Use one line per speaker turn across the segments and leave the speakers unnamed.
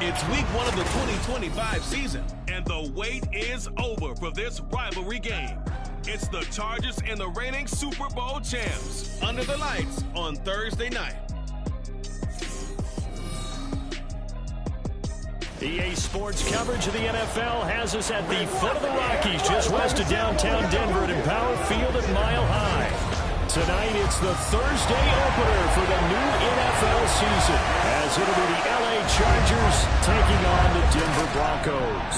It's week 1 of the 2025 season, and the wait is over for this rivalry game. It's the Chargers and the reigning Super Bowl champs under the lights on Thursday night.
EA Sports coverage of the NFL has us at the foot of the Rockies, just west of downtown Denver at Empower Field at Mile High. Tonight, it's the Thursday opener for the new NFL season, as it'll be the LA Chargers taking on the Denver Broncos.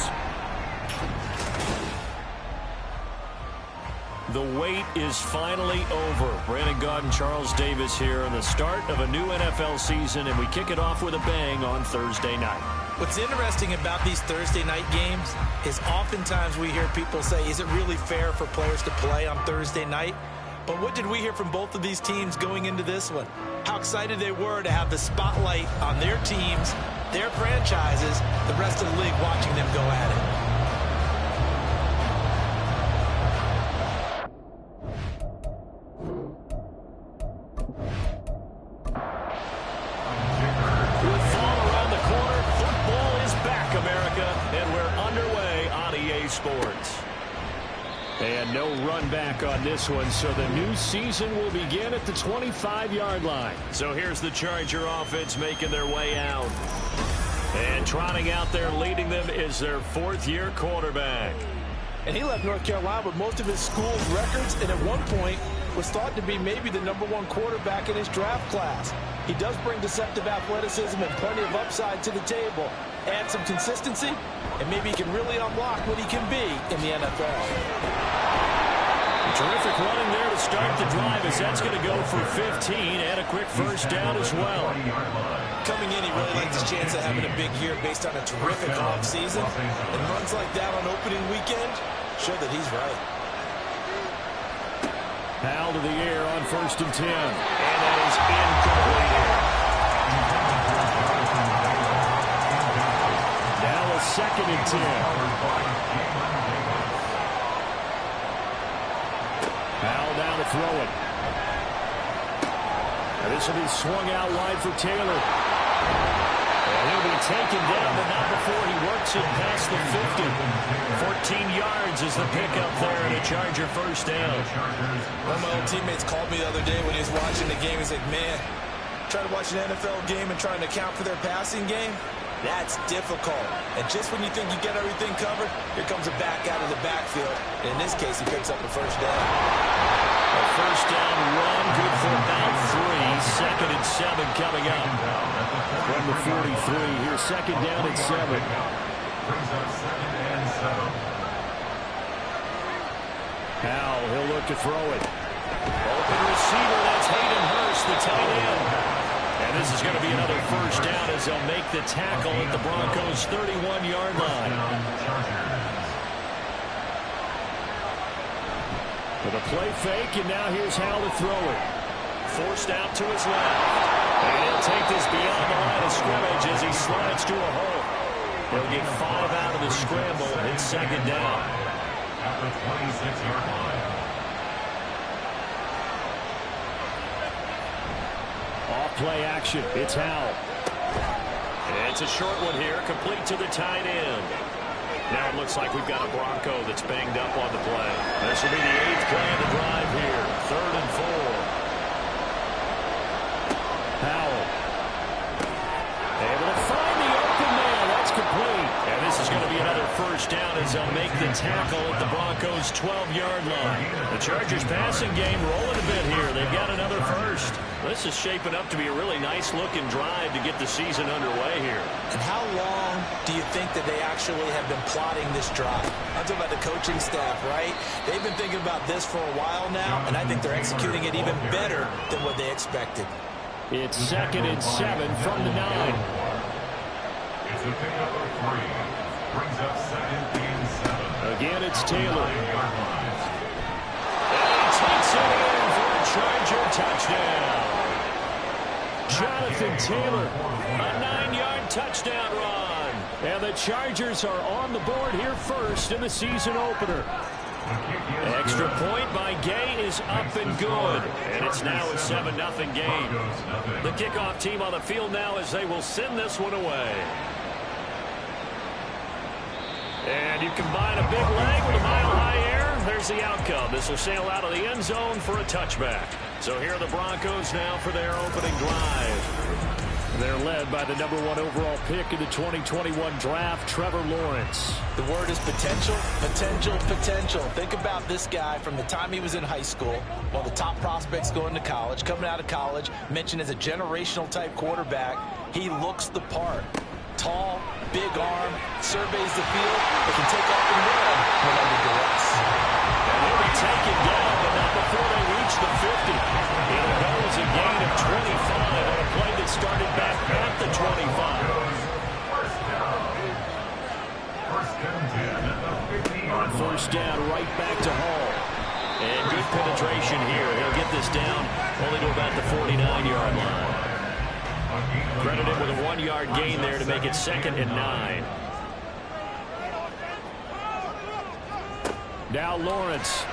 The wait is finally over. Brandon Gaud and Charles Davis here on the start of a new NFL season, and we kick it off with a bang on Thursday night.
What's interesting about these Thursday night games is oftentimes we hear people say, is it really fair for players to play on Thursday night? But what did we hear from both of these teams going into this one? How excited they were to have the spotlight on their teams, their franchises, the rest of the league watching them go at it.
Sports. And no run back on this one, so the new season will begin at the 25-yard line. So here's the Charger offense making their way out. And trotting out there leading them is their fourth-year quarterback.
And he left North Carolina with most of his school's records, and at one point was thought to be maybe the #1 quarterback in his draft class. He does bring deceptive athleticism and plenty of upside to the table. Add some consistency, and maybe he can really unlock what he can be in the NFL.
Terrific running there to start the drive, as that's going to go for 15 and a quick first down as well.
Coming in, he really likes his chance of having a big year based on a terrific offseason. And runs like that on opening weekend show that he's right.
Powell to the air on 1st and 10. And that is incomplete. Now a 2nd and 10. Powell down to throw it. And this will be swung out wide for Taylor. And he'll be taken down, but not before he works it past the 50. 14 yards is the pickup there, and a Charger first down.
One of my old teammates called me the other day when he was watching the game. He's like, man, trying to watch an NFL game and trying to account for their passing game, that's difficult. And just when you think you get everything covered, here comes a back out of the backfield. And in this case, he picks up a first down.
A first down run, good for about 3. 2nd and 7 coming up. From the 43, here's 2nd down and 7.
Brings up 2nd and 7.
Powell, he'll look to throw it. Open receiver, that's Hayden Hurst, the tight end. And this is going to be another first down as they'll make the tackle at the Broncos' 31-yard line. With a play fake, and now here's how to throw it. Forced out to his left. And he'll take this beyond the line of scrimmage as he slides to a hole. He'll get 5 out of the scramble. It's 2nd down.
At the 26-yard line.
Off-play action. It's Howell. It's a short one here, complete to the tight end. Now it looks like we've got a Bronco that's banged up on the play. This will be the 8th play of the drive here. 3rd and 4. Howell. Able to find the open man. That's complete. And this is going to be another first down as they'll make the tackle at the Broncos' 12-yard line. The Chargers passing game rolling a bit here. They've got another first. This is shaping up to be a really nice-looking drive to get the season underway here.
And how long do you think that they actually have been plotting this drive? I'm talking about the coaching staff, right? They've been thinking about this for a while now, and I think they're executing it even better than what they expected.
It's 2nd and 7 from the 9.
It's a pickup of 3. Brings up 2nd and 7.
Again, it's Taylor.
9-yard line.
And he takes it in for a Charger touchdown. Jonathan Taylor, a 9-yard touchdown run. And the Chargers are on the board here first in the season opener. Extra point by Gay is up and good. And it's now a 7-0 game. The kickoff team on the field now as they will send this one away. combine a big leg with a mile-high air. There's the outcome. This will sail out of the end zone for a touchback. So here are the Broncos now for their opening drive. They're led by the #1 overall pick in the 2021 draft, Trevor Lawrence.
The word is potential, potential, potential. Think about this guy from the time he was in high school, one of the top prospects going to college, coming out of college, mentioned as a generational type quarterback. He looks the part. Tall, big arm, surveys the field, but can take off and run when under duress.
And he'll be taken down, but not before they reach the 50. It'll go as a gain of 25 on a play that started back at the 25. On first down, right back to Hall. And good penetration here. He'll get this down only to about the 49-yard line. Credited with a 1-yard gain there to make it 2nd and 9. Now Lawrence.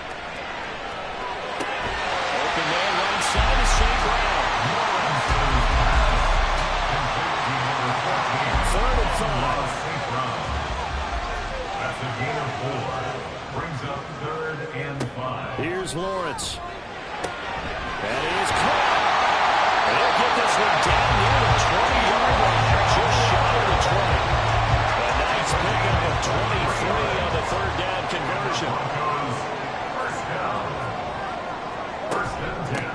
Open man right side is St. Brown. 3rd and 5.
That's a gain of 4. Brings up 3rd and 5.
Here's Lawrence. That is caught. And he'll get this one down near the 20-yard line. Just shy of the 20. A nice pickup of 23 on the 3rd down conversion.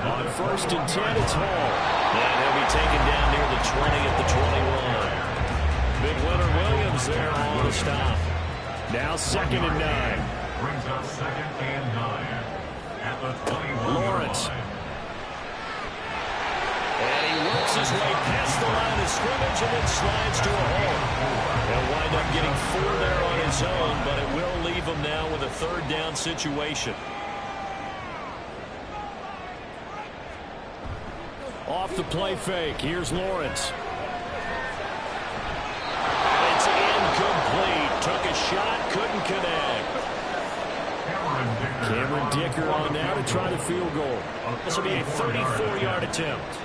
On 1st and 10, it's Hall. And he'll be taken down near the 20 at the 21. Big winner Williams there on the stop. Now 2nd and 9.
Brings up 2nd and 9. At the 21.
Lawrence. And he works his way past the line of scrimmage and then slides to a hole. He'll wind up getting 4 there on his own, but it will leave him now with a 3rd down situation. Off the play fake. Here's Lawrence. It's incomplete. Took a shot, couldn't connect. Cameron Dicker on now to try the field goal. This will be a 34-yard attempt.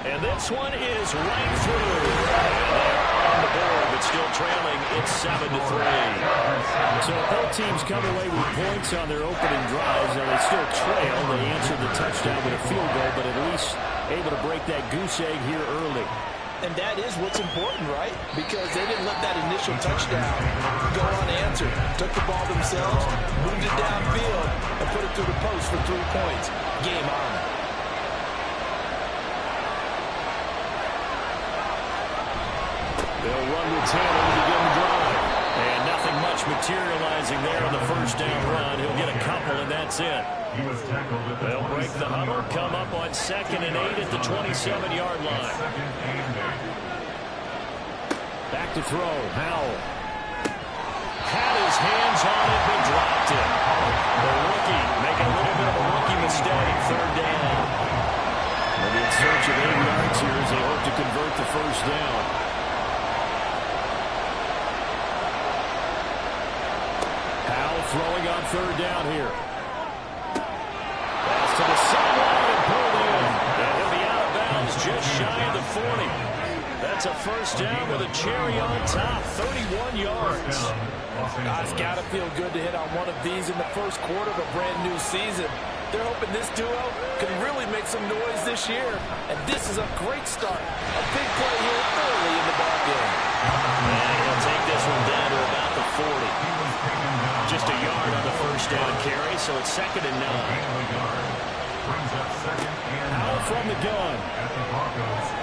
And this one is right through. They're on the board, but still trailing. It's 7-3. So both teams come away with points on their opening drives, and they still trail. They answered the touchdown with a field goal, but at least able to break that goose egg here early.
And that is what's important, right? Because they didn't let that initial touchdown go unanswered. Took the ball themselves, moved it downfield, and put it through the post for 3 points. Game on.
They'll run with 10 to begin the drive. And nothing much materializing there on the 1st down run. He'll get a couple, and that's it. They'll break the huddle, come up on 2nd and 8 at the 27-yard line. Back to throw. Howell. Had his hands on it, but dropped it. The rookie making a little bit of a rookie mistake. 3rd down. They'll be in search of 8 yards here as they hope to convert the 1st down. Howell throwing on 3rd down here. Pass to the sideline and pulled in. And he'll be out of bounds just shy of the 40. That's a 1st down with a cherry on top, 31 yards.
It's got to feel good to hit on one of these in the 1st quarter of a brand new season. They're hoping this duo can really make some noise this year. And this is a great start. A big play here early in the ballgame.
And he'll take this one down to about the 40. Just a yard on the 1st down carry, so it's 2nd and 9. Howell from the gun.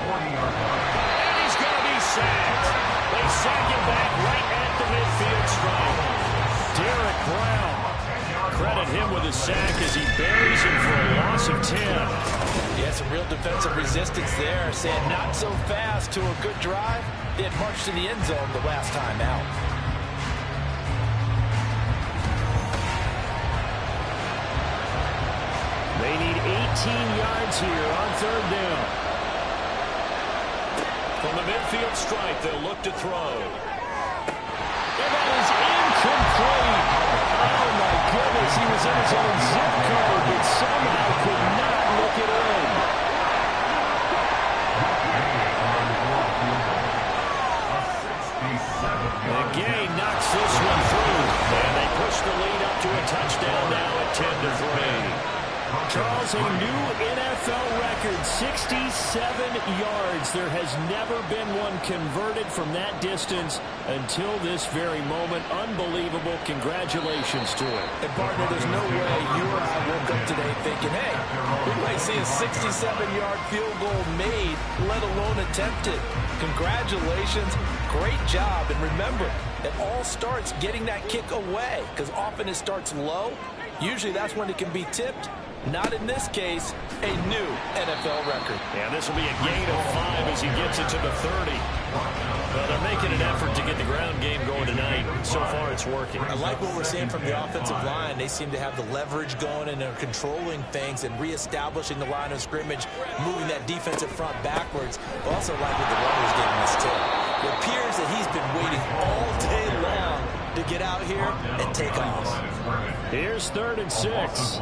And he's going to be sacked. They sack him back right at the midfield stripe. Derek Brown. Credit him with a sack as he buries him for a loss of 10.
Yeah, some real defensive resistance there. Saying not so fast to a good drive. They had marched to the end zone the last time out.
They need 18 yards here on 3rd down. From the midfield stripe, they'll look to throw. And that is incomplete. Oh, my goodness. He was in his own zip code, but somehow could not look it in. The gain knocks this touchdown now at 10-3. Charles, a new NFL record, 67 yards. There has never been one converted from that distance until this very moment. Unbelievable. Congratulations to him.
And, partner, there's no way you or I woke up today thinking, hey, we might see a 67-yard field goal made, let alone attempted. Congratulations. Great job. And remember, it all starts getting that kick away, because often it starts low. Usually that's when it can be tipped. Not in this case, a new NFL record.
Yeah, this will be a gain of 5 as he gets it to the 30. Well, they're making an effort to get the ground game going tonight. So far, it's working.
I like what we're seeing from the offensive line. They seem to have the leverage going, and they're controlling things and reestablishing the line of scrimmage, moving that defensive front backwards. But also like what the runner's giving us, too. It appears that he's been waiting all day long to get out here and take off.
Here's 3rd and 6.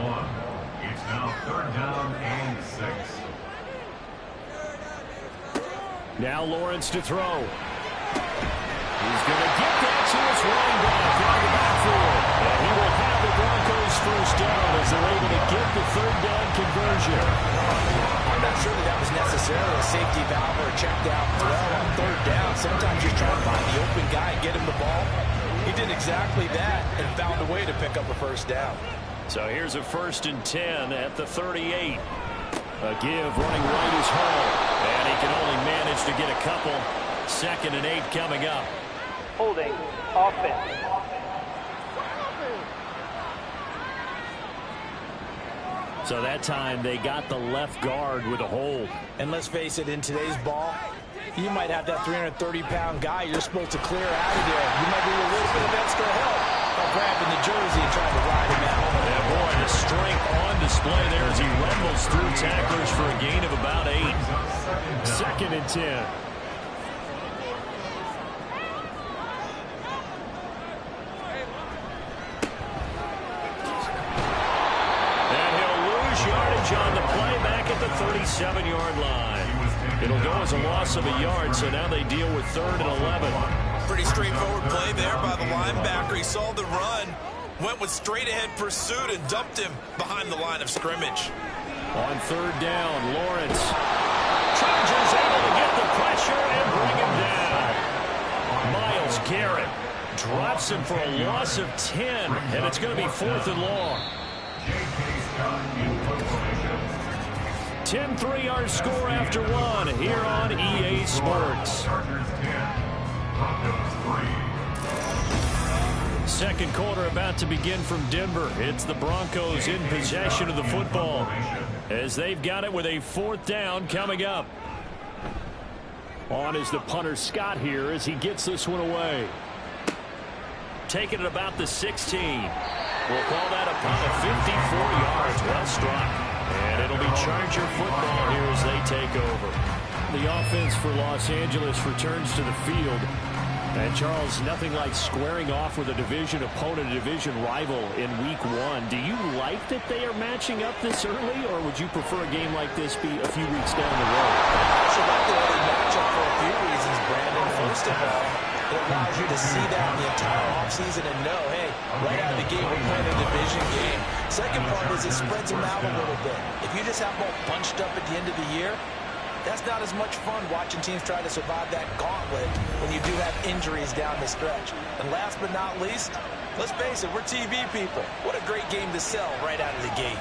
Now 3rd down and 6.
Now Lawrence to throw. He's going to get that to his running back out of the backfield. And he will have the Broncos first down as they're able to get the 3rd down conversion.
I'm not sure that was necessarily a safety valve or a check down throw on 3rd down. Sometimes you're trying to find the open guy and get him the ball. He did exactly that and found a way to pick up a first down.
So here's a 1st and 10 at the 38. A give running right is Hall. And he can only manage to get a couple. 2nd and 8 coming up.
Holding offense.
So that time they got the left guard with a hold.
And let's face it, in today's ball, you might have that 330-pound guy you're supposed to clear out of there. You might need a little bit of extra help by grabbing the jersey and trying to ride him out.
Yeah, boy, the strength on display there as he rumbles through tacklers for a gain of about 8. 2nd and 10. And he'll lose yardage on the play back at the 37-yard line. It'll go as a loss of a yard, so now they deal with 3rd and 11.
Pretty straightforward play there by the linebacker. He saw the run, went with straight-ahead pursuit, and dumped him behind the line of scrimmage.
On 3rd down, Lawrence. Chargers able to get the pressure and bring him down. Myles Garrett drops him for a loss of 10, and it's going to be 4th and long. 10-3 our score after 1 here on EA Sports. Second quarter about to begin from Denver. It's the Broncos in possession of the football as they've got it with a 4th down coming up. On is the punter Scott here as he gets this one away. Taking it about the 16. We'll call that a punt of 54 yards. Well struck. And it'll be Charger football here as they take over. The offense for Los Angeles returns to the field. And, Charles, nothing like squaring off with a division opponent, a division rival in Week 1. Do you like that they are matching up this early, or would you prefer a game like this be a few weeks down the road?
I should like the early matchup for a few reasons, Brandon. First of all, it allows you to see that in the entire offseason and know, hey, right out of the gate, we're playing a division game. Second part is it spreads them out a little bit. If you just have them all bunched up at the end of the year, that's not as much fun watching teams try to survive that gauntlet when you do have injuries down the stretch. And last but not least, let's face it, we're TV people. What a great game to sell right out of the gate.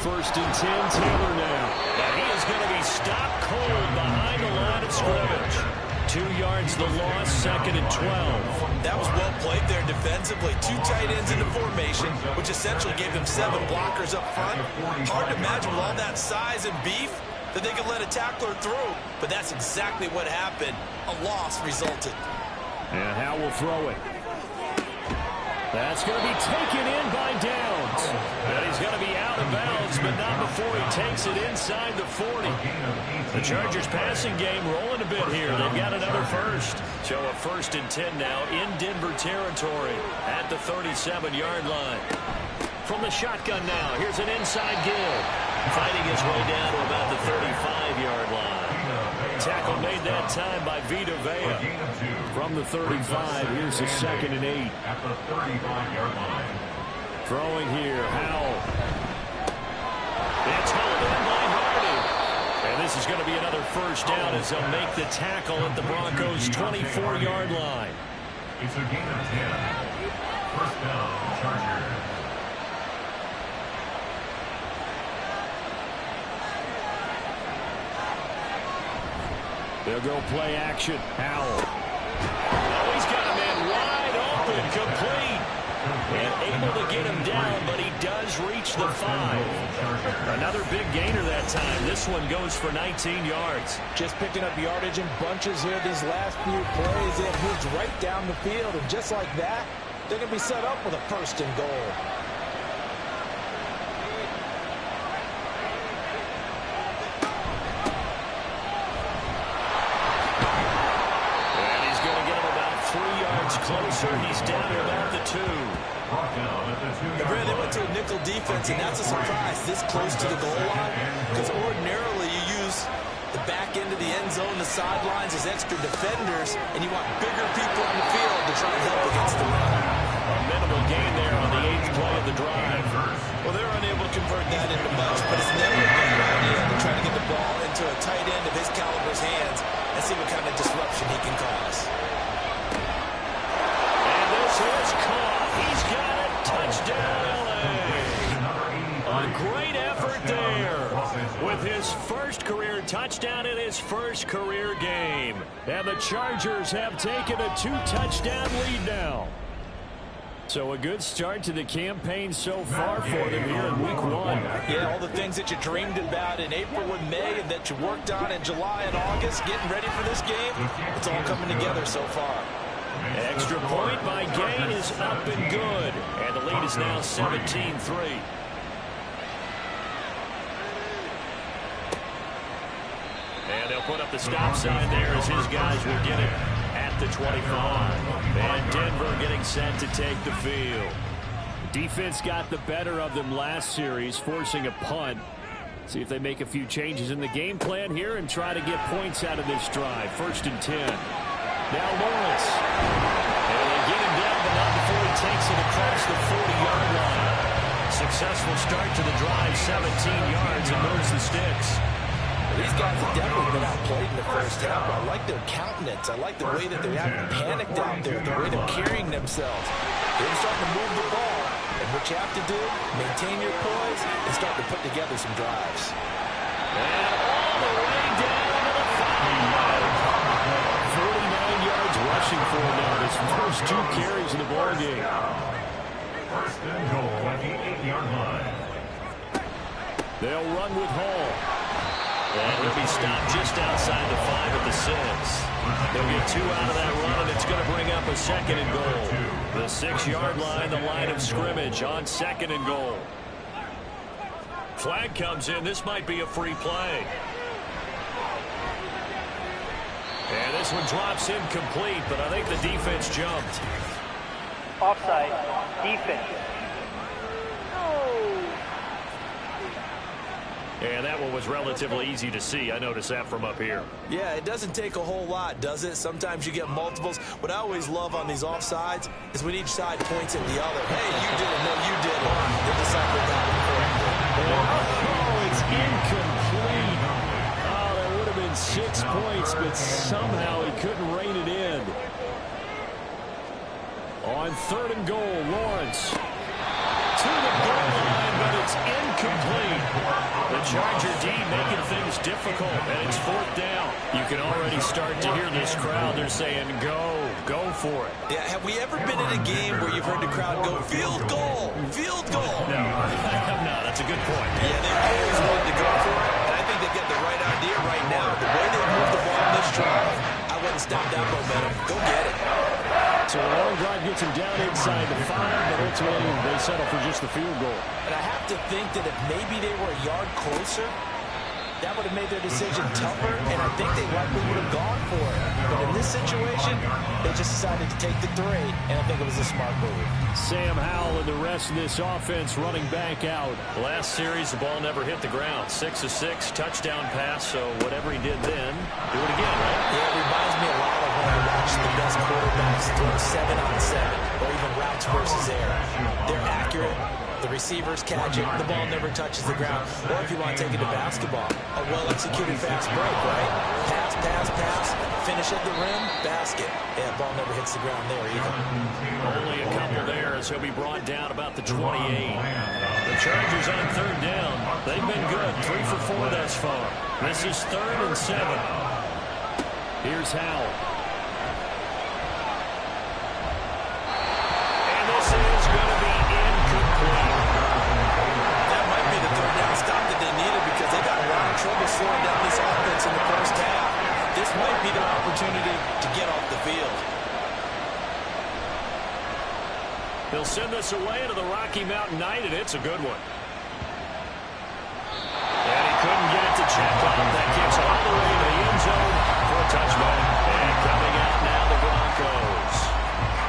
1st and 10, Taylor now. And he is going to be stopped cold behind the line of scrimmage. 2 yards the loss, 2nd and 12.
That was well played there defensively. 2 tight ends in the formation, which essentially gave them 7 blockers up front. Hard to imagine with all that size and beef that they could let a tackler through. But that's exactly what happened. A loss resulted.
And Howe will throw it. That's going to be taken in by Downs. And he's going to be out of bounds, but not before he takes it inside the 40. The Chargers passing game rolling a bit here. They've got another first. So a 1st and 10 now in Denver territory at the 37-yard line. From the shotgun now, here's an inside give. Fighting his way down to about the 35-yard line. tackle made that time by Vita Vea. From the 35, here's a 2nd and 8.
At the 35-yard line.
Throwing here, Howell. It's held in by Hardy. And this is going to be another first down as they'll make the tackle at the Broncos' 24-yard line.
It's a gain of 10. First down, Chargers.
They'll go play action. Howell. Oh, he's got a man wide open, complete. And able to get him down, but he does reach the 5. Another big gainer that time. This one goes for 19 yards.
Just picking up yardage in bunches here these last few plays. They have moved right down the field, and just like that, they're going to be set up with a 1st and goal.
Closer, he's down to about the 2.
They went to a nickel defense, and that's a surprise this close to the goal line, because ordinarily you use the back end of the end zone, the sidelines as extra defenders, and you want bigger people on the field to try and help against the run.
A minimal gain there on the 8th play of the drive.
Well, they're unable to convert that into much, but it's never a bad idea to try to get the ball into a tight end of his caliber's hands and see what kind of disruption he can cause.
He's caught. He's got it. Touchdown, LA. A great effort there with his first career touchdown in his first career game. And the Chargers have taken a 2-touchdown lead now. So a good start to the campaign so far for them here in Week 1.
Yeah, all the things that you dreamed about in April and May and that you worked on in July and August, getting ready for this game, it's all coming together so far.
Extra point by Gain is up and good. And the lead is now 17-3. And they'll put up the stop sign there as his guys will get it at the 25. And Denver getting set to take the field. Defense got the better of them last series, forcing a punt. See if they make a few changes in the game plan here and try to get points out of this drive. 1st and 10. Now Lawrence. And they get him down, but not before he takes it across the 40-yard line. Successful start to the drive, 17 yards, and moves the sticks.
These guys have definitely been outplayed in the first half. I like their countenance. I like the way that they're acting panicked out there, the way they're carrying themselves. They're starting to move the ball. And what you have to do, maintain your poise and start to put together some drives.
And all the way down to the 5. 49 yards rushing for him now. His first 2 carries in the ball game.
1st and goal at the 8-yard line.
They'll run with Hall. And he'll be stopped just outside the 5 at the 6. They'll get 2 out of that run, and it's going to bring up a 2nd and goal. The 6-yard line, the line of scrimmage on 2nd and goal. Flag comes in. This might be a free play. And this one drops incomplete, but I think the defense jumped.
Offside. Defense.
And that one was relatively easy to see. I noticed that from up here.
Yeah, it doesn't take a whole lot, does it? Sometimes you get multiples. What I always love on these offsides is when each side points at the other. Hey, you did it. No, you did it. They decide what that
Oh, it's incomplete. Oh, that would have been 6 points, but somehow he couldn't rein it in. On 3rd and goal, Lawrence. To the goal line, but it's incomplete. The Charger D making things difficult, and it's 4th down. You can already start to hear this crowd. They're saying, go for it.
Yeah, have we ever been in a game where you've heard the crowd go, field goal, field goal?
No, I have not. That's a good point.
Yeah, they always wanted to go for it, and I think they've got the right idea right now. The way they moved the ball in this drive, I wouldn't stop that momentum. Go get it.
So a long drive gets him down inside the 5, but ultimately they settle for just the field goal.
And I have to think that if maybe they were a yard closer, that would have made their decision tougher, and I think they likely would have gone for it. But in this situation, they just decided to take the 3, and I think it was a smart move.
Sam Howell and the rest of this offense running back out.
Last series, the ball never hit the ground. 6 of 6, touchdown pass, so whatever he did then, do it again, right?
Yeah, it reminds me a lot of when I watch the best quarterbacks throw 7-on-7 or even routes versus air. They're accurate. The receivers catch it. The ball never touches the ground. Or if you want to take it to basketball, a well-executed fast break, right? Pass, pass, pass. Finish at the rim, basket. Yeah, ball never hits the ground there either.
Only a couple there as he'll be brought down about the 28. The Chargers on 3rd down. They've been good. 3 for 4 thus far. This is 3rd and 7. Here's Howell. And this is going to be incomplete.
That might be the 3rd down stop that they needed because they got a lot of trouble slowing down this offense in the first half. This might be their opportunity to get off the field.
They'll send this away to the Rocky Mountain Night, and it's a good one. And he couldn't get it to check off. That kicks all the way to the end zone for a touchdown. And coming out now, the Broncos.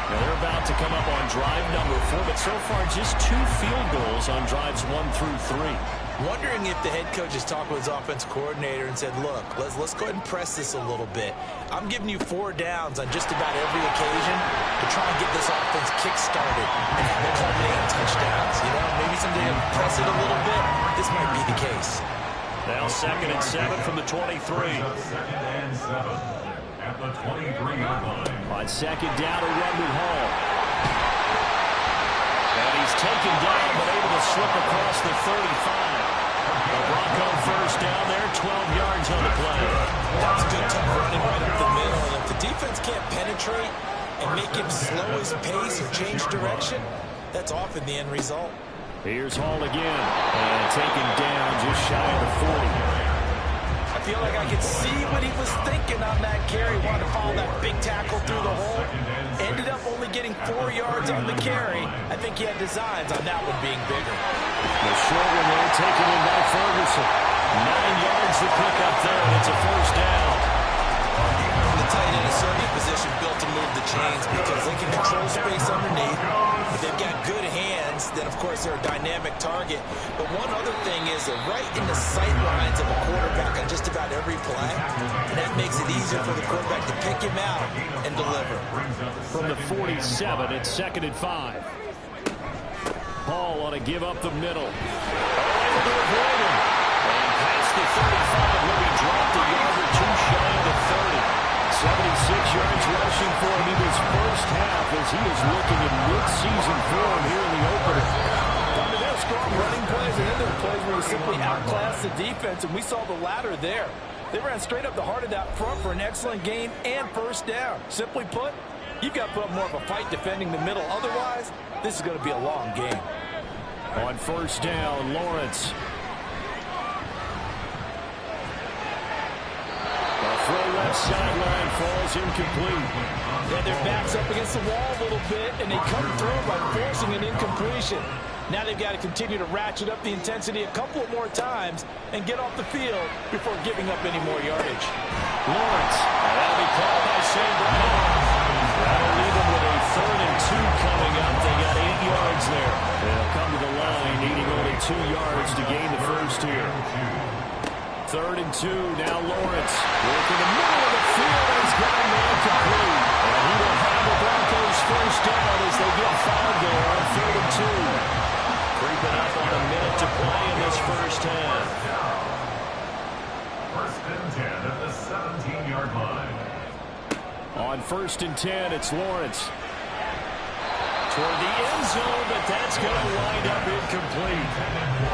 Now they're about to come up on drive number 4, but so far just 2 field goals on drives 1 through 3.
Wondering if the head coach has talked with his offense coordinator and said, look, let's go ahead and press this a little bit. I'm giving you 4 downs on just about every occasion to try and get this offense kick-started and have it culminate in touchdowns. You know, maybe someday to press it a little bit. This might be the case.
Now 2nd and 7 from the 23.
2nd and 7 at the 23-yard line.
On 2nd down, a run with Hall. And he's taken down, but able to slip across the 35. The Bronco first down there, 12 yards on the play.
That's good tough running right up the middle. And if the defense can't penetrate and make him slow his pace or change direction, that's often the end result.
Here's Hall again. And taken down just shy of the 40.
I feel like I could see what he was thinking on that carry. Wanted to follow that big tackle through the hole. Ended up only getting 4 yards on the carry. I think he had designs on that one being bigger.
The short one there taken in by Ferguson. 9 yards to pick up there, and it's a first down.
The tight end is certainly a position built to move the chains because they can control space underneath. If they've got good hands, then of course they're a dynamic target. But one other thing is they're right in the sight lines of a quarterback on just about every play. And that makes it easier for the quarterback to pick him out and deliver.
From the 47, it's 2nd and 5. Hall on a give up the middle. Able to avoid him. And past the 35 will be dropped a yard or 2 shy of the 30. 76 yards rushing for him in his first half as he is looking in mid-season form here in the opener.
They're strong running plays, and then there are plays where you simply outclass the defense, and we saw the latter there. They ran straight up the heart of that front for an excellent gain and first down. Simply put, you've got to put up more of a fight defending the middle. Otherwise, this is going to be a long game.
On first down, Lawrence. Throw left sideline falls incomplete.
Yeah, their back's up against the wall a little bit, and they come through by forcing an incompletion. Now they've got to continue to ratchet up the intensity a couple of more times and get off the field before giving up any more yardage.
Lawrence, that'll be called by St. Brown. That'll leave them with a 3rd and 2 coming up. They got 8 yards there. They'll come to the line, needing only 2 yards to gain the first here. 3rd and 2, now Lawrence. Work in the middle of the field, and he's got a man complete. And he will have the Broncos first down as they get fouled there on 3rd and 2. Creeping up on a minute to play in this first half.
1st and 10 at the 17-yard line.
On 1st and 10, it's Lawrence. Toward the end zone, but that's going to wind up incomplete.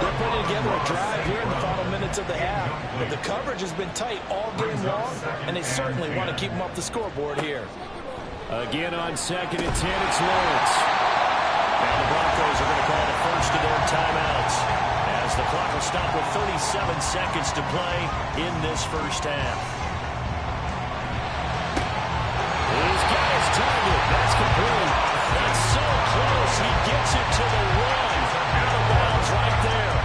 They're putting together a drive here in the final minutes of the half. But the coverage has been tight all game long, and they certainly want to keep them off the scoreboard here.
Again on 2nd and 10, it's Lawrence. And the Broncos are going to call the first of their timeouts as the clock will stop with 37 seconds to play in this first half. He's got his target. That's complete. That's so close. He gets it to the 1. Out of bounds right there.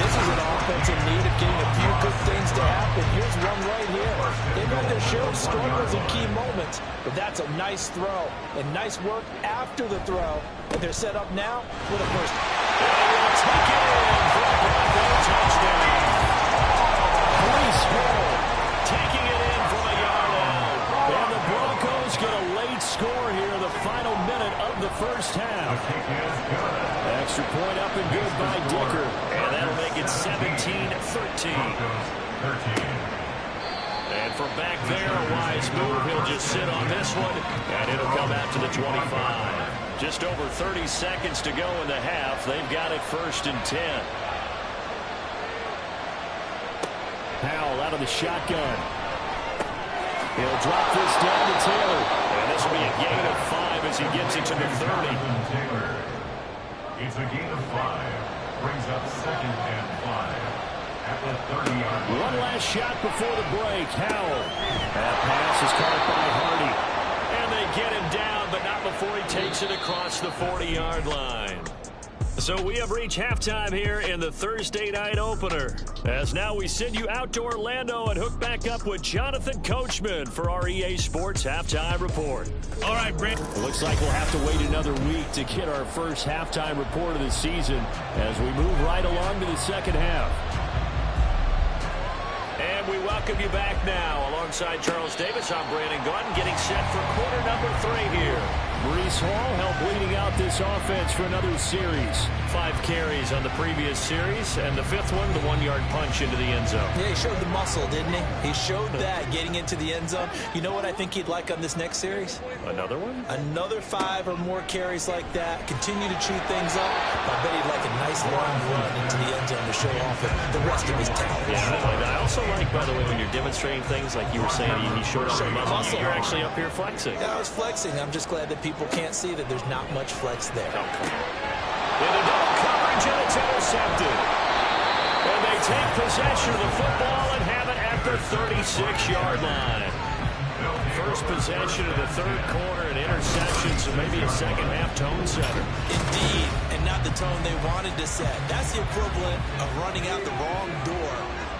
This This is an offense in need of getting a few good things to happen. Here's one right here. They've had their share of struggles in key moments, but that's a nice throw and nice work after the throw. And they're set up now with a first.
Take it in for a Bronco touchdown. Ps5 taking it in from a yard out. And the Broncos get a late score here in the final minute of the first half. Extra point up and good by Dicker. And that'll make it 17-13. And from back there, a wise move. He'll just sit on this one, and it'll come out to the 25. Just over 30 seconds to go in the half. They've got it 1st and 10. Powell out of the shotgun. He'll drop this down to Taylor. And this will be a gain of 5 as he gets it to the 30.
It's a gain of 5. Brings up 2nd and 5. At the 30-yard line.
One last shot before the break. Howell. That pass is caught by Hardy. And they get him down, but not before he takes it across the 40-yard line. So we have reached halftime here in the Thursday night opener. As now we send you out to Orlando and hook back up with Jonathan Coachman for our EA Sports Halftime Report.
All right, Brent.
It looks like we'll have to wait another week to get our first halftime report of the season as we move right along to the second half. And we welcome you back now. Alongside Charles Davis, I'm Brandon Gaudin, getting set for quarter number 3 here. Breece Hall helped leading out this offense for another series. 5 carries on the previous series, and the 5th one, the 1-yard punch into the end zone.
Yeah, he showed the muscle, didn't he? He showed that getting into the end zone. You know what I think he'd like on this next series?
Another one?
Another 5 or more carries like that. Continue to chew things up. I bet he'd like a nice long run into the end zone to show off the rest of his talent.
Yeah, I also like, by the way, when you're demonstrating things like you were saying, he showed off the muscle. You're actually up here flexing.
Yeah, I was flexing. I'm just glad that people can't see that there's not much flex there.
Into double coverage, and it's intercepted. And they take possession of the football and have it at the 36-yard line. First possession of the 3rd quarter, an interception, so maybe a second-half tone setter.
Indeed, and not the tone they wanted to set. That's the equivalent of running out the wrong door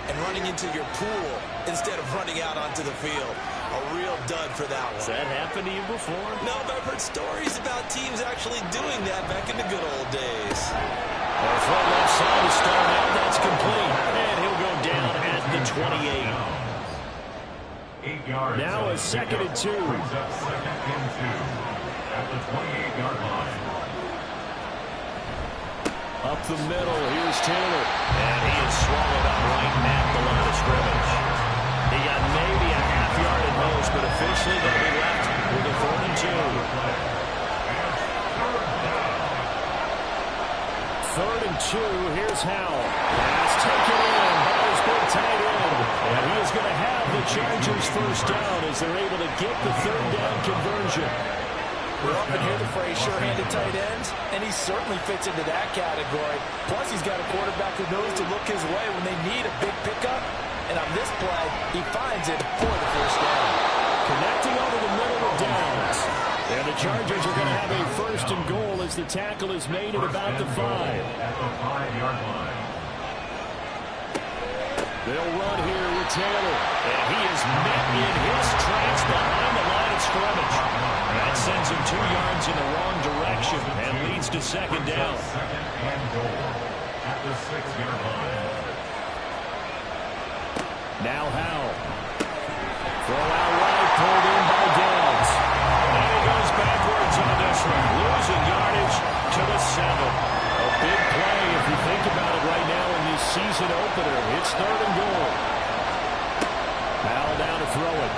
and running into your pool instead of running out onto the field. A real dud for that one.
Has that happened to you before?
No, but I've heard stories about teams actually doing that back in the good old days.
From left side to start out, that's complete. And he'll go down at the 28.
8 yards.
Now a 2nd and 2.
Brings up 2nd and 2. At the 28-yard line.
Up the middle, here's Taylor. And he is swallowed up right at the line of scrimmage. He got maybe a half yard at most, but officially they'll be left with a 3rd and 2. 3rd and 2, here's Howell. Pass taken in by his big tight end. And he is going to have the Chargers first down as they're able to get the 3rd down conversion.
We often hear the phrase sure-handed tight ends, and he certainly fits into that category. Plus, he's got a quarterback who knows to look his way when they need a big pickup. And on this play, he finds it for the first down.
Connecting over the middle of downs. And the Chargers are going to have a 1st and goal as the tackle is made at about the 5.
At the 5-yard line.
They'll run here with Taylor. And he is met in his tracks behind the line of scrimmage. That sends him 2 yards in the wrong direction and leads to 2nd down.
2nd and goal. At the 6-yard line.
Now Howell. Throw out right, pulled in by Downs. And he goes backwards on this one. Losing yardage to the 7. A big play if you think about it right now in this season opener. It's 3rd and goal. Howell down to throw it.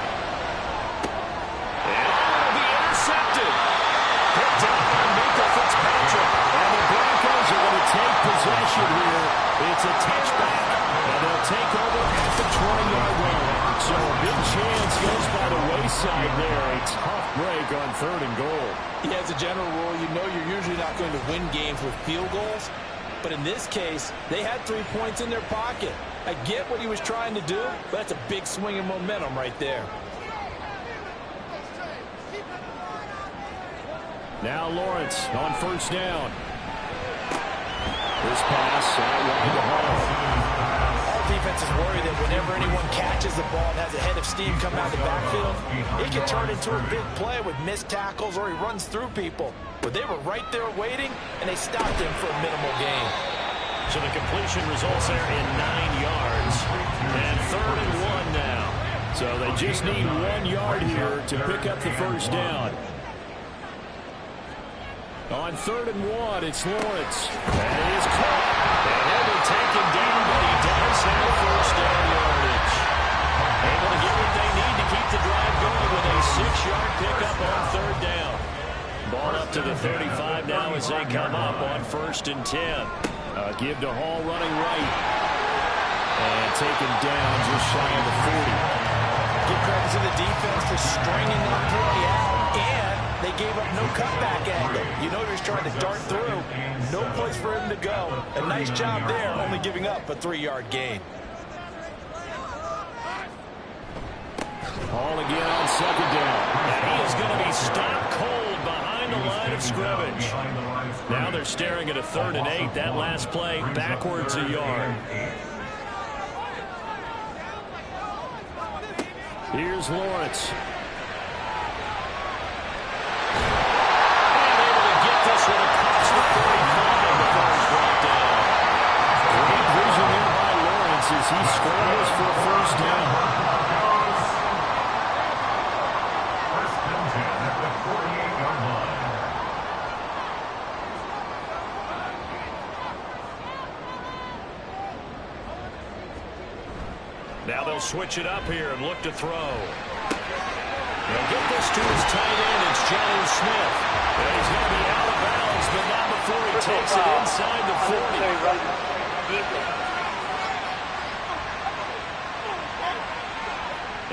And it'll be intercepted. Picked up by Minkah Fitzpatrick. And the Broncos are going to take possession here. It's a touchback. And they'll take over at the 20-yard line. So a big chance goes by the wayside there. A tough break on 3rd and goal.
Yeah, as a general rule, you know you're usually not going to win games with field goals. But in this case, they had 3 points in their pocket. I get what he was trying to do, but that's a big swing of momentum right there.
Now Lawrence on 1st down. This pass out wide to Hall.
both defenses worry that whenever anyone catches the ball and has a head of steam come out of the backfield, it can turn into a big play with missed tackles or he runs through people. But they were right there waiting, and they stopped him for a minimal gain.
So the completion results there in 9 yards. And 3rd and 1 now.
So they just need 1 yard here to pick up the first down. On 3rd and 1, it's Lawrence.
And it is caught. And he'll be taken down, but he does have first down yardage. Able to get what they need to keep the drive going with a 6-yard pickup on 3rd down. Ball up to the 35 now as they come up on 1st and 10.
Give to Hall running right. And taken down just shy of the 40.
Give credit to the defense for stringing that play out, and they gave up no cutback angle. You know he's trying to dart through. No place for him to go. A nice job there, only giving up a 3-yard gain.
Hall again on 2nd down.
And he is going to be stopped cold behind the line of scrimmage. Now they're staring at a 3rd and 8. That last play backwards a yard.
Here's Lawrence.
And able to get this one across the 45 before he's brought down.
Great vision there by Lawrence as he scrambles for a first down.
Now they'll switch it up here and look to throw. They'll get this to his tight end. It's Johnny Smith. And he's going to be out of bounds, but not before he takes it inside the 40.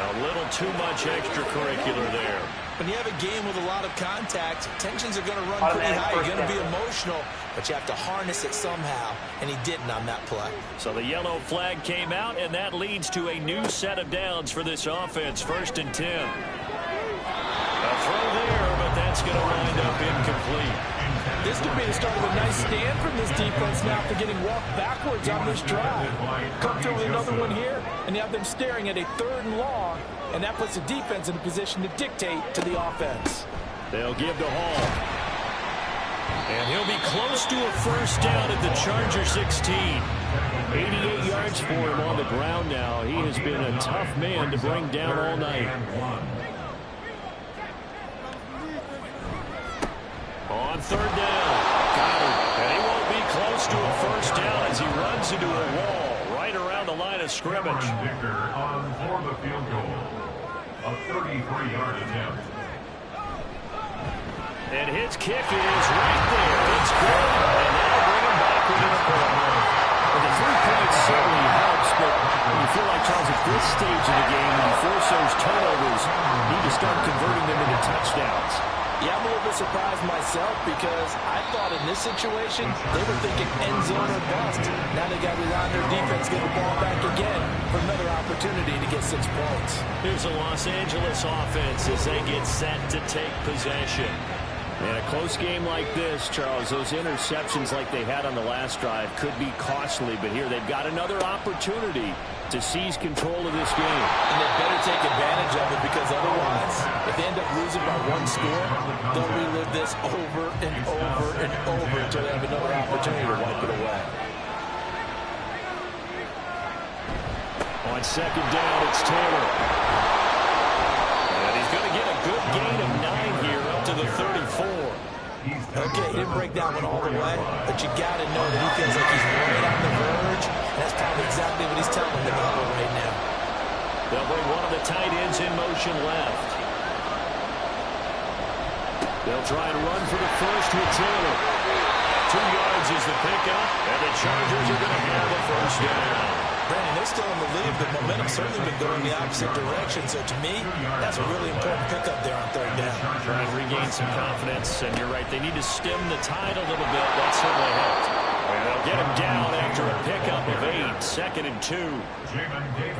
A little too much extracurricular there.
When you have a game with a lot of contact, tensions are going to run pretty high. You're going to be emotional, but you have to harness it somehow, and he didn't on that play.
So the yellow flag came out, and that leads to a new set of downs for this offense. 1st and 10. A throw there, but that's going to wind up incomplete.
This could be the start of a nice stand from this defense now after getting walked backwards on this drive. Come through with another one here, and you have them staring at a 3rd and long, and that puts the defense in a position to dictate to the offense.
They'll give to Hall.
And he'll be close to a first down at the Charger 16.
88 yards for him on the ground now. He has been a tough man to bring down all night.
On 3rd down. Got him. And he won't be close to a first down as he runs into a wall right around the line of scrimmage.
Victor on for the field goal. A 33-yard attempt.
And his kick is right there. It's good. And that'll bring him back within a point.
Well, the 3 points certainly helps, but you feel like, Charles, at this stage of the game, when you force those turnovers, you need to start converting them into touchdowns.
Yeah, I'm a little bit surprised myself because I thought in this situation, they were thinking end zone or bust. Now they got to rely on their defense, get the ball back again for another opportunity to get 6 points.
Here's a Los Angeles offense as they get set to take possession.
In a close game like this, Charles, those interceptions like they had on the last drive could be costly, but here they've got another opportunity to seize control of this game.
And they better take advantage of it because otherwise, if they end up losing by 1 score, they'll relive this over and over and over until they have another opportunity to wipe it away.
On 2nd down, it's Taylor.
And he's going to get a good gain of 9 here up to the 34.
Okay, he didn't break that one all the way, but you got to know that he feels like he's right on the verge. That's probably exactly what he's telling the people right now.
They'll bring one of the tight ends in motion left.
They'll try and run for the first with Taylor.
2 yards is the pickup, and the Chargers are going to have the first down.
Brandon, they're still in the lead, but momentum's certainly been going the opposite direction. So to me, that's a really important pickup there on 3rd down.
Trying to regain some confidence, and you're right, they need to stem the tide a little bit. That certainly helped. And they'll get him down after a pickup of 8, 2nd and 2.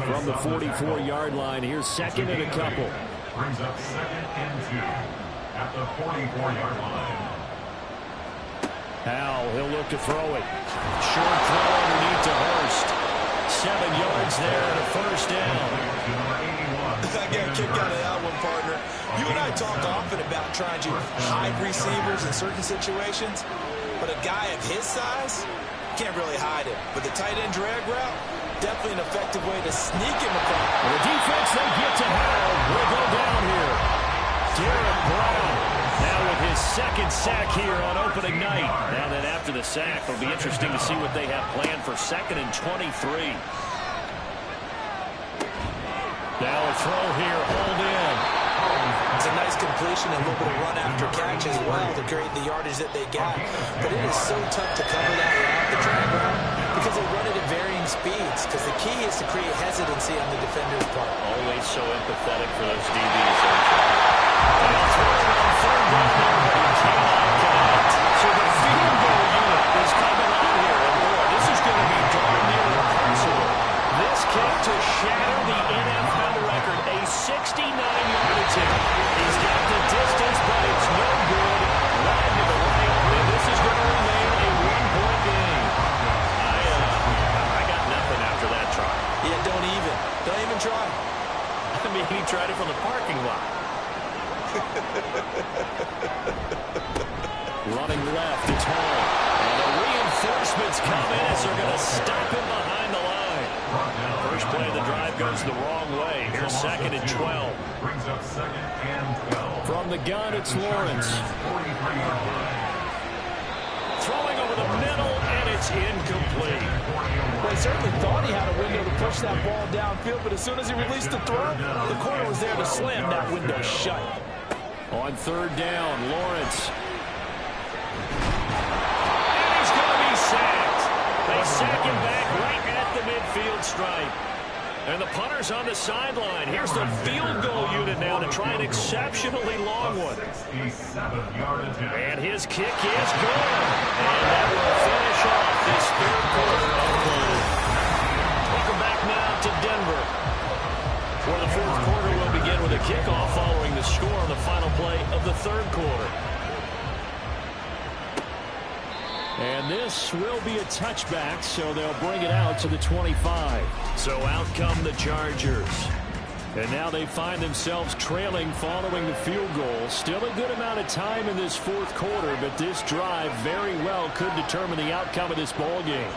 From the 44-yard line, here's 2nd and a couple.
Brings up 2nd and 2 at the 44-yard line.
Howell, he'll look to throw it.
Short throw underneath to Hurst. 7 yards there and a first down.
I got a kick out of that one, partner. You and I talk often about trying to hide receivers in certain situations, but a guy of his size can't really hide him. But the tight end drag route, definitely an effective way to sneak him across.
And the defense, they get to Howell. Will go down here. Derek Brown now with his second sack here on opening night. Now then after the sack, it'll be interesting to see what they have planned for 2nd and 23. Now a throw here, hold in.
It's a nice completion and a little bit of run after catch as well to create the yardage that they got. But it is so tough to cover that route, the drag route, because they run it at varying speeds. Because the key is to create hesitancy on the defender's part.
Always so empathetic for those DBs. And a throw on 3rd down there, but he cannot connect. So the field goal unit is coming out here. And boy, this is going to be darn near impossible. This kick to shatter the NFL record, a 69-yard attempt. He's got the distance, but it's no good. Wide to the right, and this is going to remain a 1-point game. I got nothing after that try.
Yeah, don't even try.
I mean, he tried it from the parking lot.
Running left, it's Hall.
And the reinforcements come in as they're going to stop him behind the line. First play of the drive goes the wrong way. Here's 2nd and 12.
Brings up 2nd and 12.
From the gun, it's Lawrence.
Throwing over the middle, and it's incomplete.
Well, he certainly thought he had a window to push that ball downfield, but as soon as he released the throw, the corner was there to slam that window shut.
On 3rd down, Lawrence.
And he's going to be sacked. They sack him back right at the midfield stripe. And the punter's on the sideline. Here's the field goal unit now to try an exceptionally long one.
67-yard attempt.
And his kick is good. And that will finish off this 3rd quarter of play. Welcome back now to Denver, where the 4th quarter will begin with a kickoff following the score on the final play of the 3rd quarter.
And this will be a touchback, so they'll bring it out to the 25.
So out come the Chargers.
And now they find themselves trailing following the field goal. Still a good amount of time in this 4th quarter, but this drive very well could determine the outcome of this ball game.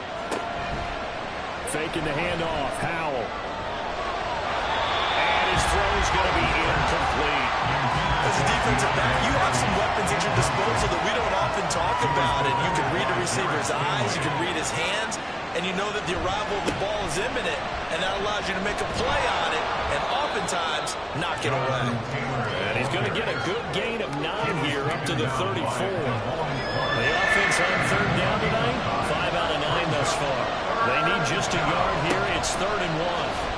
Faking the handoff, Howell.
And his throw is going to be incomplete.
As a defensive back, you have some weapons at your disposal that we don't often talk about. And you can read the receiver's eyes, you can read his hands, and you know that the arrival of the ball is imminent, and that allows you to make a play on it, and oftentimes knock it away.
And he's going to get a good gain of 9 here up to the 34. The offense on 3rd down tonight, 5 out of 9 thus far. They need just a yard here. It's 3rd and 1.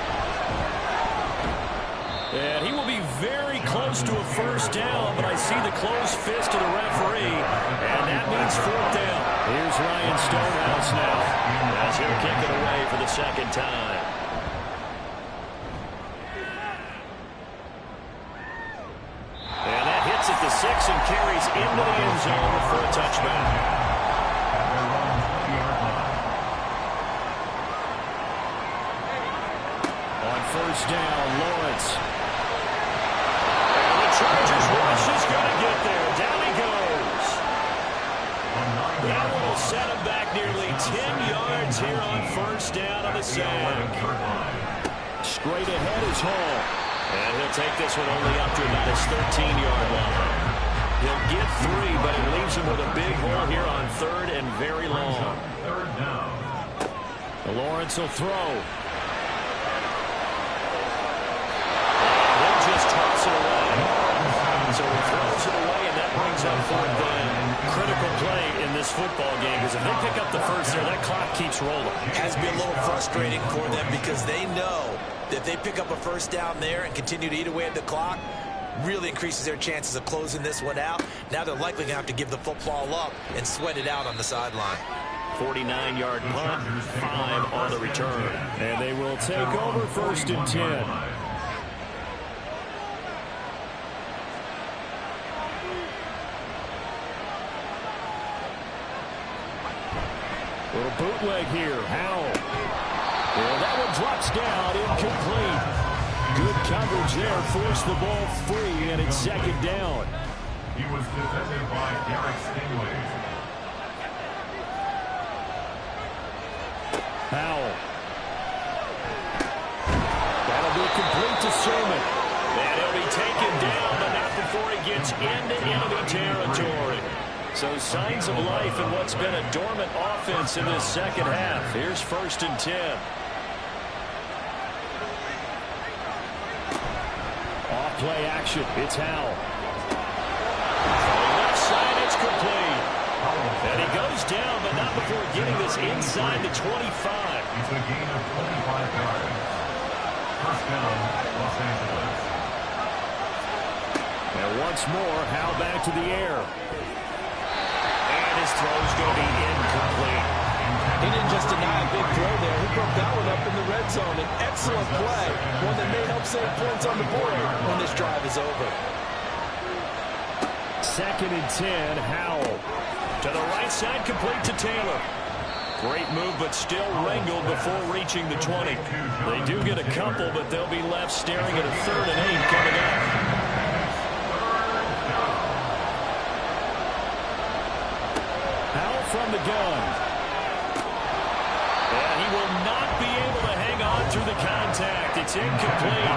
And he will be very close to a first down, but I see the closed fist of the referee, and that means 4th down. Here's Ryan Stonehouse now,
as he'll kick it away for the 2nd time. And that hits at the 6 and carries into the end zone for a touchback.
On 1st down, Lawrence.
Chargers rush is going to get there. Down he goes. That will set him back nearly 10 yards here on 1st down on the sack.
Straight ahead is Hall.
And he'll take this one only up to about his 13-yard line. He'll get 3, but it leaves him with a big hole here on 3rd and very long.
Lawrence will throw.
He'll just toss it away. So he throws it away, and that brings up 4th down.
Critical play in this football game, because if they pick up the first there, that clock keeps rolling.
It has to be a little frustrating for them because they know that if they pick up a first down there and continue to eat away at the clock, really increases their chances of closing this one out. Now they're likely going to have to give the football up and sweat it out on the sideline.
49-yard punt, 5 on the return.
And they will take over 1st and 10. Little bootleg here. Howell. And that one drops down, incomplete. Good coverage there, forced the ball free, and it's second down.
He was defended by Derek Stingley.
Powell. That'll be complete to Sermon. And he'll be taken down, but not before he gets into enemy territory. So signs of life in what's been a dormant offense in this second half. Here's 1st and 10. Off play action. It's Howell. Left side, it's complete. And he goes down, but not before getting this inside the 25.
It's a gain of 25 yards. First down, Los Angeles.
And once more, Howell back to the air. And his throw's going to be incomplete.
He didn't just deny a big throw there. He broke that one up in the red zone. An excellent play. One that may help save points on the board when this drive is over.
2nd and 10, Howell. To the right side, complete to Taylor. Great move, but still wrangled before reaching the 20. They do get a couple, but they'll be left staring at a 3rd and 8 coming up. Howell from the gun. And he will not be able to hang on through the contact. It's incomplete.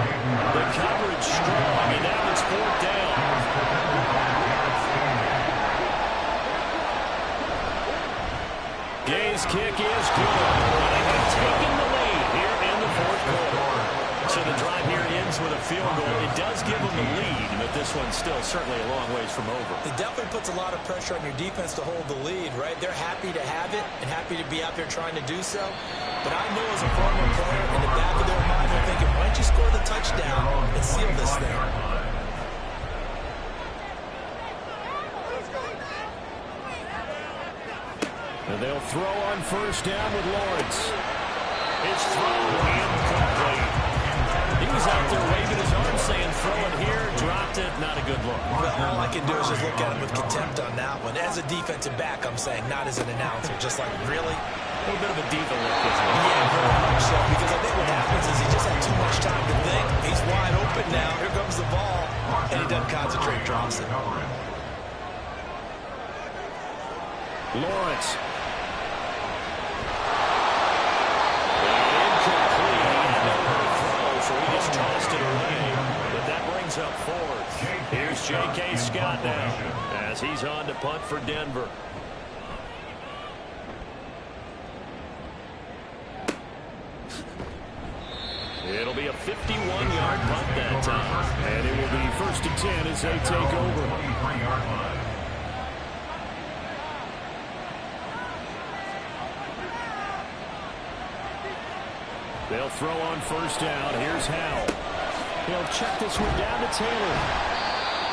The coverage strong, and now it's 4th down. Gay's kick is good. They have taken the lead here in the 4th quarter. So the drive here ends with a field goal. It does give them the lead, but this one's still certainly a long ways from over.
It definitely puts a lot of pressure on your defense to hold the lead, right? They're happy to have it and happy to be out there trying to do so. But I know as a former player, in the back of their mind, they're thinking, why don't you score the touchdown and seal this thing?
And they'll throw on 1st down with Lawrence. His throw incomplete. He was out there waving his arm saying throw it here, dropped it, not a good look.
Well, all I can do is just look at him with contempt on that one. As a defensive back, I'm saying, not as an announcer. Just like, really?
A little bit of a diva look, isn't it?
Yeah, very much so. Because I think what happens is he just had too much time to think. He's wide open now. Here comes the ball. And he doesn't concentrate, drops it.
Lawrence. Tossed it away, but that brings up 4th. Here's J.K. Scott now as he's on to punt for Denver. It'll be a 51-yard punt that time, and it will be 1st and 10 as they take over. They'll throw on 1st down. Here's Howell. He'll check this one down to Taylor.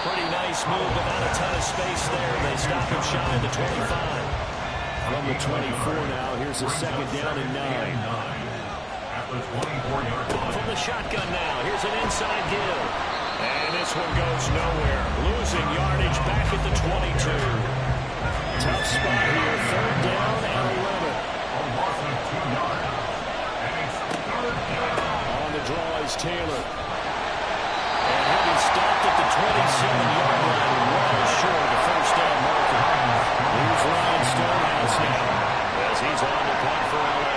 Pretty nice move, but not a ton of space there. They stop him shy of the 25. From the 24 now, here's a 2nd down and 9. From the shotgun now, here's an inside give. And this one goes nowhere. Losing yardage back at the 22. Tough spot here. 3rd down and 11.
A loss of 2 yards.
On the draw is Taylor. And he'll be stopped at the 27-yard line, well short of the 1st down marker. Here's Ryan Stonehouse now as he's on to punt for L.A.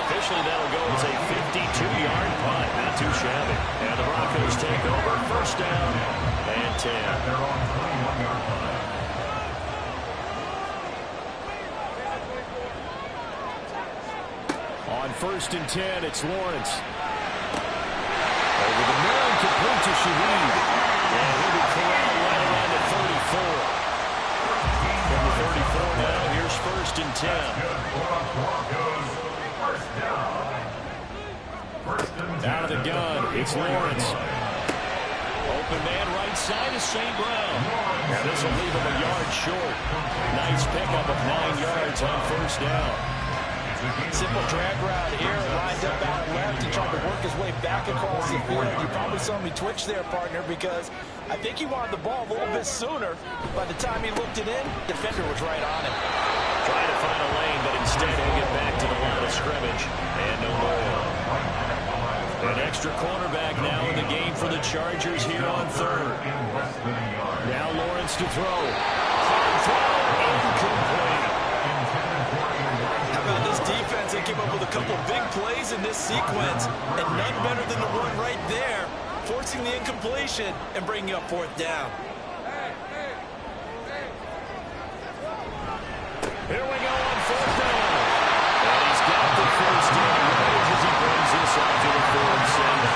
Officially, that'll go as a 52-yard punt. Not too shabby. And the Broncos take over 1st down and 10.
They're on 21-yard line.
On 1st and 10, it's Lawrence. Over the middle and complete to Shaheed. And he'll be corralled right around the 34. From the 34 now, here's 1st and 10. Out of the gun, it's Lawrence. Open man right side is St. Brown. Now this will leave him a yard short. Nice pickup of 9 yards on 1st down.
Simple drag route here, lined up out left and tried to work his way back across the field. You probably saw me twitch there, partner, because I think he wanted the ball a little bit sooner. By the time he looked it in, defender was right on him.
Trying to find a lane, but instead he'll get back to the line of scrimmage. And no more. An extra cornerback now in the game for the Chargers here on third. Now Lawrence to throw. Hard throw, incomplete.
How about this defense? They came up with a couple big plays in this sequence, and none better than the one right there, forcing the incompletion and bringing up fourth down.
Here we go on fourth down. And he's got the first down as he brings this out to the fourth center.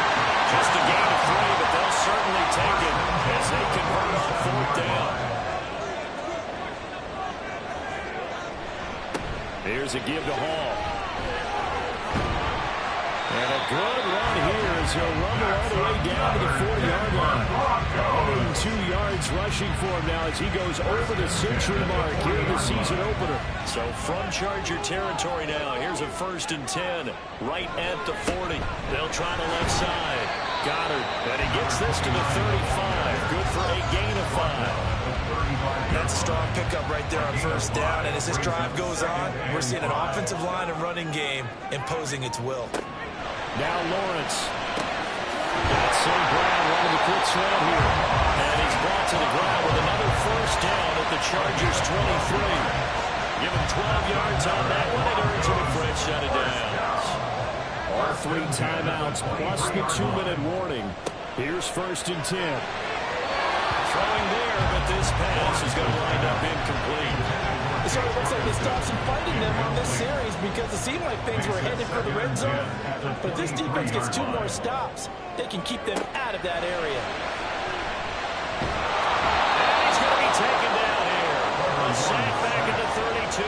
Just a gain of 3, but they'll certainly take it as they convert on fourth down. Here's a give to Hall. And a good run here as he'll run all the way down to the 40-yard line. 102 yards rushing for him now as he goes over the century mark here in the season opener. So from Charger territory now, here's a 1st and 10 right at the 40. They'll try the left side. Goddard, and he gets this to the 35. Good for a gain of 5.
That's a strong pickup right there on first down, and as this drive goes on, we're seeing an offensive line and running game imposing its will.
Now Lawrence. Got St. Brown running the quick slant here. And he's brought to the ground with another first down at the Chargers 23. Give him 12 yards on that one. It earns him a fresh set of downs. All 3 timeouts plus the 2-minute warning. Here's 1st and 10. Throwing there, but this pass is going to wind up incomplete.
It sort of looks like they stopped some fighting them on this series because it seemed like things were headed for the red zone. But if this defense gets 2 more stops, they can keep them out of that area.
And he's going to be taken down here. A sack back at the 32.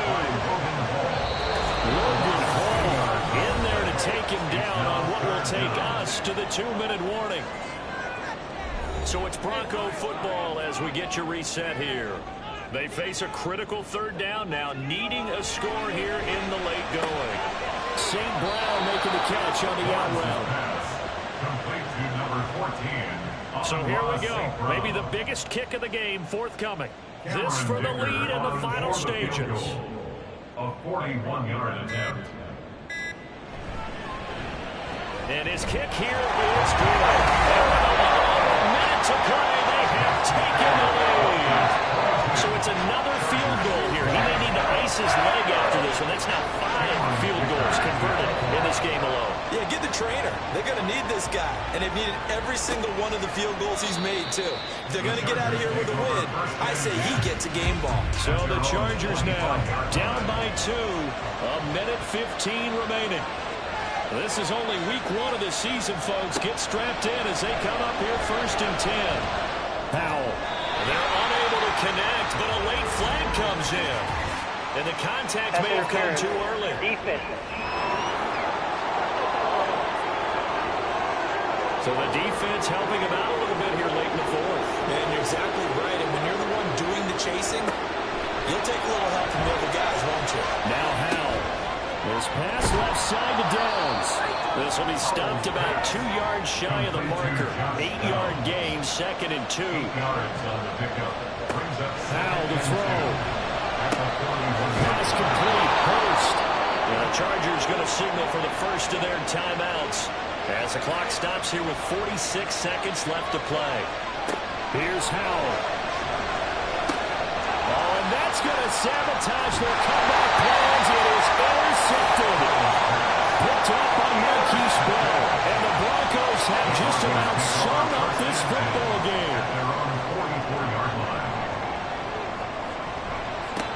Logan Hall in there to take him down on what will take us to the 2-minute warning. So it's Bronco football as we get you reset here. They face a critical 3rd down now, needing a score here in the late going. St. Brown making the catch on the out route. So here we go. Maybe the biggest kick of the game forthcoming. This for the lead in the final stages.
A 41-yard attempt.
And his kick here is good. And with a minute to play, they have taken the lead. So it's another field goal here. He may need to ice his leg after this one. That's now 5 field goals converted in this game alone.
Yeah, get the trainer. They're going to need this guy. And they've needed every single one of the field goals he's made, too. If they're going to get out of here with a win, I say he gets a game ball.
So the Chargers now down by 2. A minute 15 remaining. This is only week 1 of the season, folks. Get strapped in as they come up here 1st and 10. Powell. They're unable to connect, but a late flag comes in. And the contact may have come too early.
Defense.
So the defense helping him out a little bit here late in the 4th.
And you're exactly right. And when you're the one doing the chasing, you'll take a little help from the other guys, won't you?
Now Howell. His pass left side to Downs. This will be stopped about 2 yards shy of the marker. 8-yard gain, 2nd and 2. Howell to throw. Pass complete. Hurst. And the Chargers going to signal for the first of their timeouts as the clock stops here with 46 seconds left to play. Here's Howell. Oh, and that's going to sabotage their comeback plans. It is intercepted. Picked up by Marquise Bell. And the Broncos have just about sum up this football game.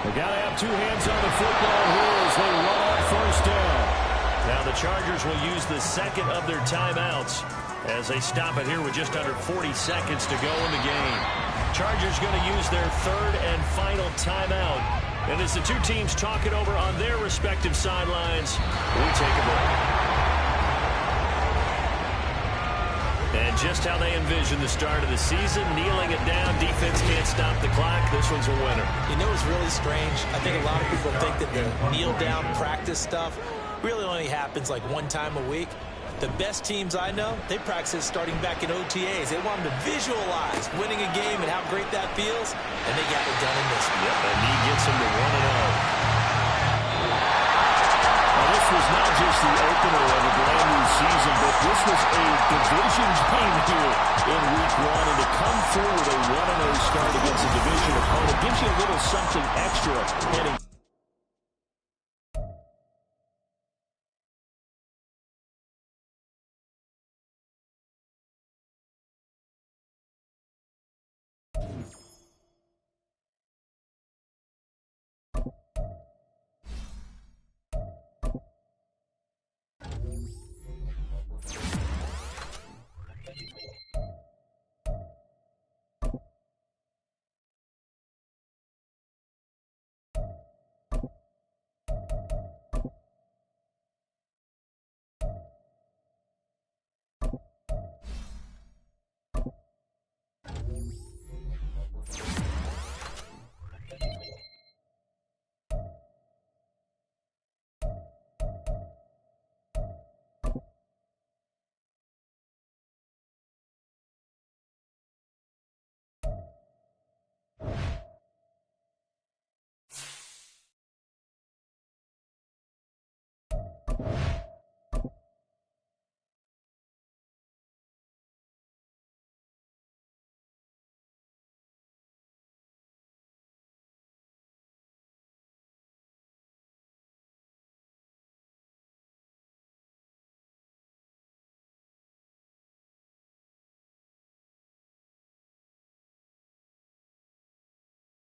They got to have 2 hands on the football here as they run on 1st down. Now the Chargers will use the 2nd of their timeouts as they stop it here with just under 40 seconds to go in the game. Chargers going to use their 3rd and final timeout. And as the 2 teams talk it over on their respective sidelines, we take a break. And just how they envision the start of the season, kneeling it down, defense can't stop the clock. This one's a winner.
You know what's really strange? I think a lot of people think that the kneel-down practice stuff really only happens like one time a week. The best teams I know, they practice starting back in OTAs. They want them to visualize winning a game and how great that feels, and they got it done in this one.
Yep, and he gets them to 1-0. Now, this was not just the opener of a brand new season, but this was a division game here in Week 1, and to come through with a 1-0 start against a division opponent gives you a little something extra heading.